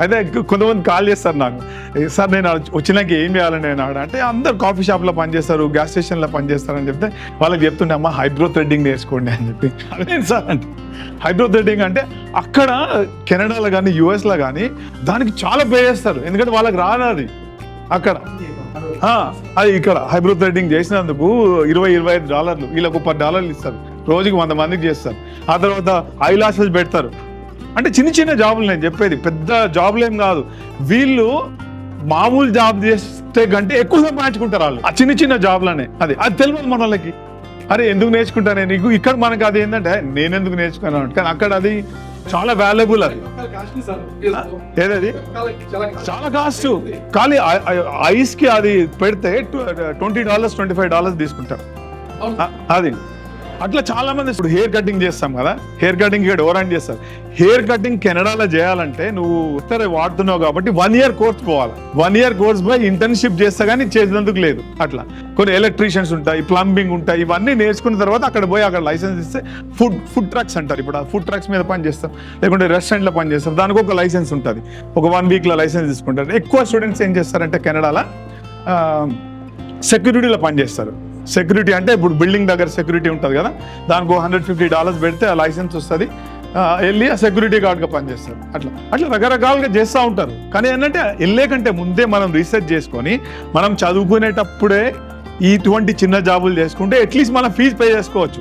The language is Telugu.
అయితే కొంతమంది కాల్ చేస్తారు నాకు, సార్ నేను వచ్చినాక ఏం చేయాలని నేను అంటే అందరు కాఫీ షాప్లో పనిచేస్తారు, గ్యాస్ స్టేషన్లో పనిచేస్తారు అని చెప్తే వాళ్ళకి చెప్తుండే అమ్మ హైబ్రో థ్రెడ్డింగ్ నేర్చుకోండి అని చెప్పి. అదేంటి సార్ అంటే హైబ్రో థ్రెడ్డింగ్ అంటే అక్కడ కెనడాలో కానీ యూఎస్లో కానీ దానికి చాలా పే చేస్తారు, ఎందుకంటే వాళ్ళకి రాదు అది అక్కడ. అది ఇక్కడ హైబ్రో థ్రెడ్డింగ్ చేసినందుకు $20-25 వీళ్ళకు $10 ఇస్తారు, రోజుకి 100 మందికి చేస్తారు. ఆ తర్వాత ఐ లాషెస్ పెడతారు. అంటే చిన్న చిన్న జాబులు నేను చెప్పేది, పెద్ద జాబులు ఏం కాదు. వీళ్ళు మామూలు జాబ్ చేస్తే కంటే ఎక్కువ సంపాదించుకుంటారు వాళ్ళు ఆ చిన్న చిన్న జాబులనే. అది తెలియదు మన వాళ్ళకి. అరే ఎందుకు నేర్చుకుంటానే నీకు, ఇక్కడ మనకు అది ఏంటంటే నేను ఎందుకు నేర్చుకున్నాను, కానీ అక్కడ అది చాలా వాల్యుబుల్. అది ఏదది చాలా కాస్ట్. కానీ ఐస్ కి అది పెడితే $20-25 తీసుకుంటారు. అది అట్లా చాలా మంది. ఇప్పుడు హెయిర్ కటింగ్ చేస్తాం కదా, హెయిర్ కటింగ్ ఇక్కడ ఎవరైనా చేస్తారు. హెయిర్ కటింగ్ కెనడాలో చేయాలంటే నువ్వు ఉత్తర వాడుతున్నావు కాబట్టి 1 year కోర్స్ పోవాలి. 1 year కోర్స్ పోయి ఇంటర్న్షిప్ చేస్తే కానీ చేసేందుకు లేదు. అట్లా కొన్ని ఎలక్ట్రీషియన్స్ ఉంటాయి, ప్లంబింగ్ ఉంటాయి, ఇవన్నీ నేర్చుకున్న తర్వాత అక్కడ పోయి అక్కడ లైసెన్స్ ఇస్తే ఫుడ్ ట్రక్స్ అంటారు. ఇప్పుడు ఆ ఫుడ్ ట్రక్స్ మీద పని చేస్తాం, లేకుంటే రెస్టారెంట్లో పని చేస్తాం, దానికి ఒక లైసెన్స్ ఉంటుంది. ఒక 1 weekలో లైసెన్స్ తీసుకుంటారు. ఎక్కువ స్టూడెంట్స్ ఏం చేస్తారంటే కెనడాలో సెక్యూరిటీలో పనిచేస్తారు. సెక్యూరిటీ అంటే ఇప్పుడు బిల్డింగ్ దగ్గర సెక్యూరిటీ ఉంటుంది కదా, దానికి $150 పెడితే ఆ లైసెన్స్ వస్తుంది, వెళ్ళి ఆ సెక్యూరిటీ గార్డ్గా పనిచేస్తారు. అట్లా రకరకాలుగా చేస్తూ ఉంటారు. కానీ ఏంటంటే వెళ్ళే కంటే ముందే మనం రీసెర్చ్ చేసుకొని మనం చదువుకునేటప్పుడే ఇటువంటి చిన్న జాబులు చేసుకుంటే అట్లీస్ట్ మనం ఫీజు పే చేసుకోవచ్చు.